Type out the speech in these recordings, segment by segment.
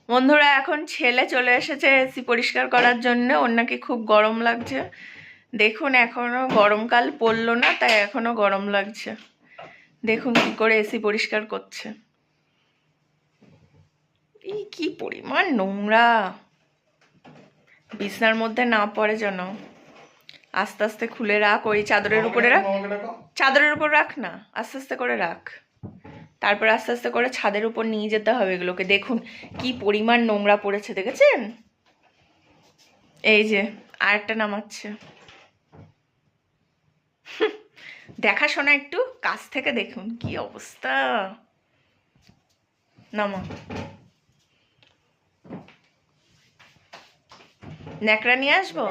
বন্ধুরা, এখন ছেলে চলে এসেছে এসি পরিষ্কার করার জন্য। ওর নাকি খুব গরম লাগছে। দেখুন, এখনো গরমকাল পড়লো না, তাই এখনো গরম লাগছে। দেখুন কি করে এসি পরিষ্কার করছে। এই কি পরিমাণ নোংরা! বিছনার মধ্যে না পড়ে যেন। আস্তে আস্তে খুলে রাখ, ওই চাদরের উপরে রাখ। চাদরের উপর রাখ না, আস্তে আস্তে করে রাখ। তারপর আস্তে আস্তে করে ছাদের উপর নিয়ে যেতে হবে এগুলোকে। দেখুন কি পরিমাণ নোংরা পড়েছে, দেখেছেন? এই যে আরেকটা নামাচ্ছে। দেখাশোনা একটু কাছ থেকে দেখুন কি অবস্থা। নামা। ন্যাকড়া নিয়ে আসবো?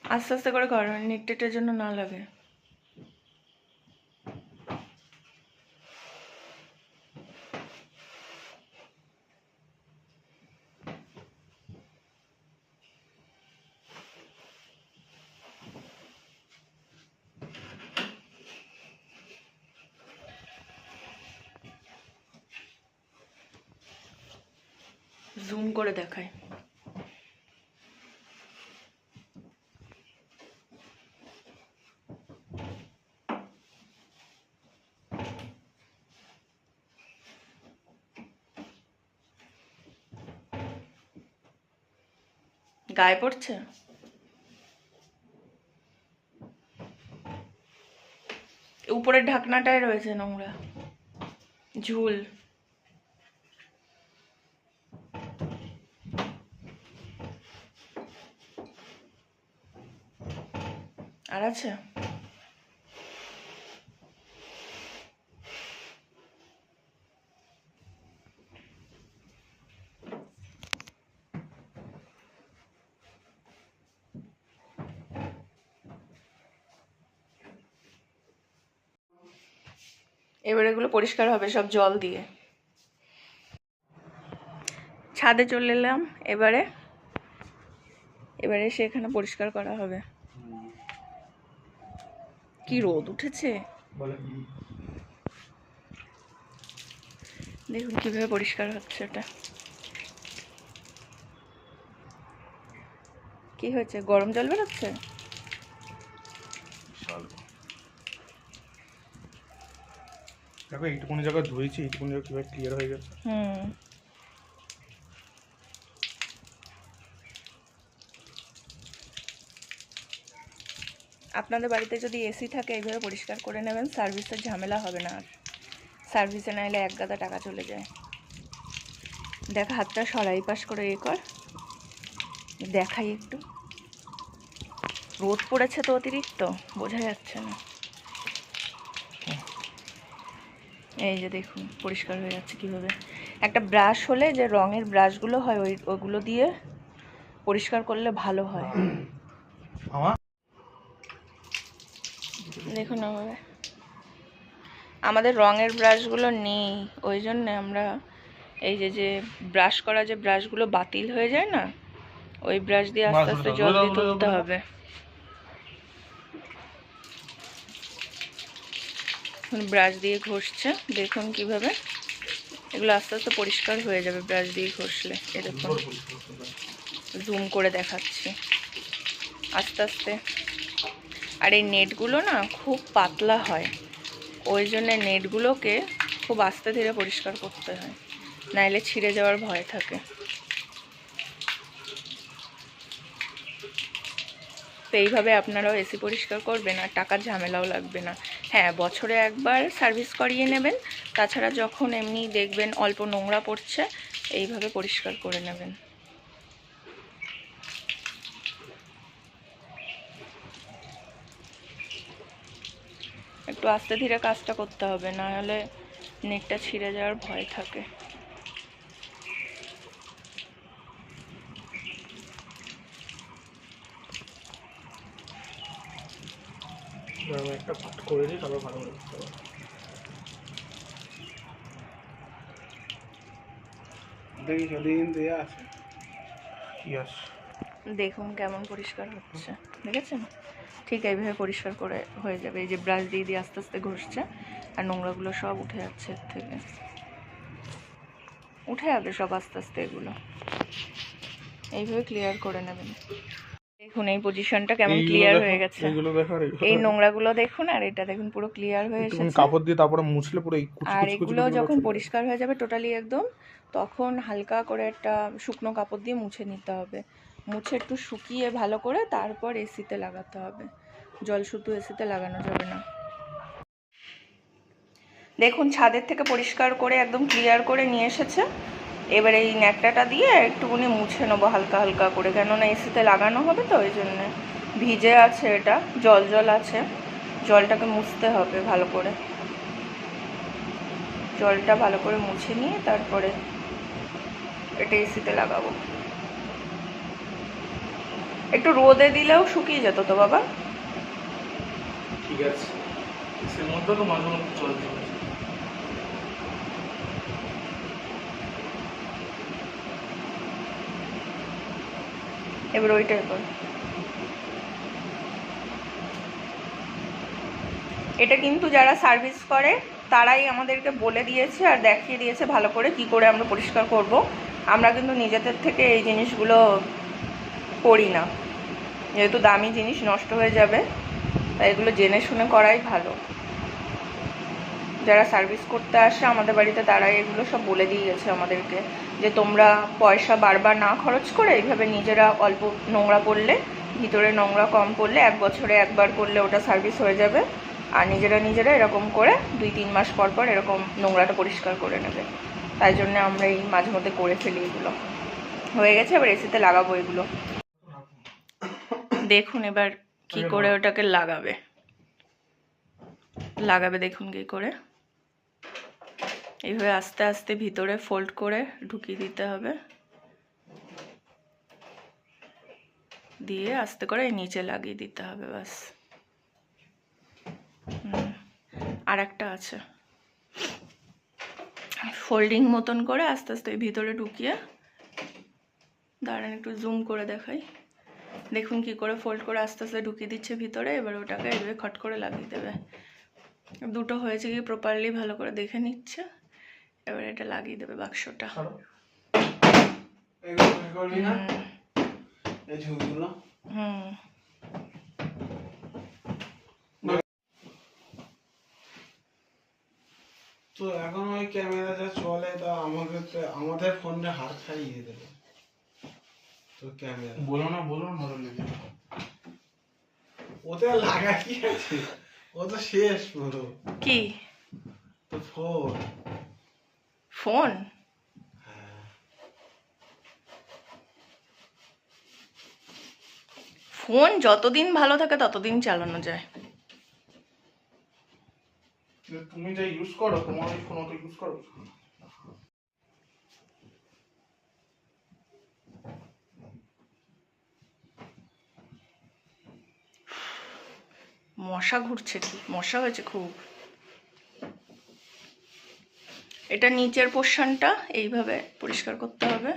আস্তে আস্তে করে কর, নেকটেটের জন্য না লাগে। জুম করে দেখায়। গায়ে পড়ছে? উপরের ঢাকনাটাই রয়েছে নোংরা, ঝুল। আর আছে? এবার এগুলো পরিষ্কার হবে সব জল দিয়ে। ছাদে চলে এলাম। এবারে এসে এখানে পরিষ্কার করা হবে। কি রোদ উঠেছে, দেখুন কিভাবে পরিষ্কার হচ্ছে। এটা কি হয়েছে? গরম জল বেরোচ্ছে? দেখো এইটুকুনি জায়গা ধুয়েছি, এইটুকুনি জায়গা কিভাবে ক্লিয়ার হয়ে গেছে। আপনাদের বাড়িতে যদি এসি থাকে এইভাবে পরিষ্কার করে নেবেন, সার্ভিসের ঝামেলা হবে না আর। সার্ভিসে না এলে এক গাদা টাকা চলে যায়। দেখ, হাতটা সরাই পাশ করে এ কর, দেখাই একটু। রোদ পড়েছে তো অতিরিক্ত, বোঝা যাচ্ছে না। এই যে দেখুন পরিষ্কার হয়ে যাচ্ছে কিভাবে। একটা ব্রাশ হলে, যে রঙের ব্রাশগুলো হয়, ওইগুলো দিয়ে পরিষ্কার করলে ভালো হয়। দেখুন আমাদের রঙের ব্রাশগুলো নেই, ওই জন্য আমরা এই যে ব্রাশ করা, যে ব্রাশগুলো বাতিল হয়ে যায় না, ওই ব্রাশ দিয়ে আস্তে আস্তে জল দিয়ে তুলতে হবে। ব্রাশ দিয়ে ঘষছে, দেখুন কিভাবে। এগুলো আস্তে আস্তে পরিষ্কার হয়ে যাবে ব্রাশ দিয়ে ঘষলে। এ দেখুন, জুম করে দেখাচ্ছি আস্তে আস্তে। আর এই নেটগুলো না খুব পাতলা হয়, ওই জন্য নেটগুলোকে খুব আস্তে ধীরে পরিষ্কার করতে হয়, নাইলে ছিঁড়ে যাওয়ার ভয় থাকে। তো এইভাবে আপনারাও এসি পরিষ্কার করবেন, আর টাকার ঝামেলাও লাগবে না। হ্যাঁ, বছরে একবার সার্ভিস করিয়ে নেবেন, তাছাড়া যখন এমনি দেখবেন অল্প নোংরা পড়ছে, এইভাবে পরিষ্কার করে নেবেন। একটু আস্তে ধীরে কাজটা করতে হবে, না হলে নেটটা ছিঁড়ে যাওয়ার ভয় থাকে। একটা পাট করে দিই, তারপর ভালো করে দিতে হবে। দেখি সেদিন দেওয়া আছে কি আছে। দেখুন কেমন পরিষ্কার হচ্ছে, দেখেছেন? ঠিক এইভাবে পরিষ্কার করে হয়ে যাবে। এই যে ব্রাশ দিয়ে দিয়ে আস্তে আস্তে ঘষছে, আর নোংরাগুলো সব উঠে যাচ্ছে এর থেকে, উঠে যাবে সব আস্তে আস্তে। এগুলো এইভাবে ক্লিয়ার করে নেবেন। দেখুন এই পজিশনটা কেমন ক্লিয়ার হয়ে গেছে। এইগুলো দেখো, আর এই নোংরাগুলো দেখুন, আর এটা দেখুন পুরো ক্লিয়ার হয়ে এসেছে। কাপড় দিয়ে তারপরে মুছলে পুরো এই আর এগুলো যখন পরিষ্কার হয়ে যাবে টোটালি একদম, তখন হালকা করে একটা শুকনো কাপড় দিয়ে মুছে নিতে হবে। মুছে একটু শুকিয়ে ভালো করে তারপর এসিতে লাগাতে হবে। জল শুধু এসিতে লাগানো যাবে না। দেখুন ছাদের থেকে পরিষ্কার করে একদম ক্লিয়ার করে নিয়ে এসেছে। এবার এই ন্যাকটাটা দিয়ে একটুখানি মুছে নেবো হালকা হালকা করে, কেননা এসিতে লাগানো হবে তো ওই জন্যে। ভিজে আছে, এটা জল জল আছে, জলটাকে মুছতে হবে ভালো করে। জলটা ভালো করে মুছে নিয়ে তারপরে এটা এসিতে লাগাবো। একটু রোদে দিলেও শুকিয়ে যেত তো বাবা। ঠিক আছে, এর মধ্যে তো মাঝে মধ্যে চলতে হবে। এবার ওইটাই কর। এটা কিন্তু যারা সার্ভিস করে তারাই আমাদেরকে বলে দিয়েছে আর দেখিয়ে দিয়েছে ভালো করে কি করে আমরা পরিষ্কার করব। আমরা কিন্তু নিজেদের থেকে এই জিনিসগুলো করি না, যেহেতু দামি জিনিস নষ্ট হয়ে যাবে, তাই এগুলো জেনে শুনে করাই ভালো। যারা সার্ভিস করতে আসে আমাদের বাড়িতে তারাই এগুলো সব বলে দিয়ে গেছে আমাদেরকে, যে তোমরা পয়সা বারবার না খরচ করে এইভাবে নিজেরা অল্প নোংরা পড়লে, ভিতরে নোংরা কম পড়লে 1 বছরে একবার করলে ওটা সার্ভিস হয়ে যাবে। আর নিজেরা এরকম করে 2-3 মাস পর পর এরকম নোংরাটা পরিষ্কার করে নেবে। তাই জন্য আমরা এই মাঝে মধ্যে করে ফেলি। এগুলো হয়ে গেছে, এবার এসিতে লাগাবো এগুলো। দেখুন এবার কি করে ওটাকে লাগাবে দেখুন কি করে। এইভাবে আস্তে আস্তে ভিতরে ফোল্ড করে ঢুকিয়ে দিতে হবে, দিয়ে আস্তে করে নিচে লাগিয়ে দিতে হবে, ব্যাস। আর একটা আছে, ফোল্ডিং মতন করে আস্তে আস্তে ভিতরে ঢুকিয়ে, দাঁড়ান একটু জুম করে দেখাই। দেখুন কি করে ফোল্ড করে আস্তে আস্তে ঢুকিয়ে দিচ্ছে ভিতরে। এবার ওটাকে এইভাবে খট করে লাগিয়ে দেবে। দুটো হয়েছে কি প্রপারলি ভালো করে দেখে নিচ্ছে। এবার এটা লাগিয়ে দেবে বাক্সটা। তো এখন ওই ক্যামেরা যা চলে, তা আমাদের ফোনটা হার খাইয়ে দেবে। তো ক্যামেরা বলো না ভালো লেগে ওতে লাগা কি আছে, ও তো শেষ পুরো। কি তো ফোন ফোন ফোন যতদিন ভালো থাকে ততদিন চালানো যায়। তুমি যা ইউজ করো, তোমার ওই ফোন অত ইউজ করো। মশা ঘুরছে, কি মশা হয়েছে খুব। এটা নিচের পোর্শনটা এইভাবে পরিষ্কার করতে হবে।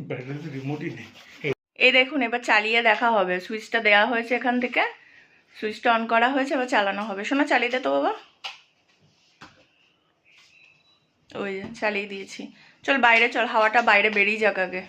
ব্যাটারি রিমোটই নেই। এই দেখুন এবার চালিয়ে দেখা হবে। সুইচটা দেওয়া হয়েছে এখান থেকে, সুইচটা অন করা হয়েছে, এবার চালানো হবে। শোনো চালিয়ে দে তো বাবা। ওই চালিয়ে দিয়েছি। চল বাইরে চল, হাওয়াটা বাইরে বেরিয়ে যাক আগে।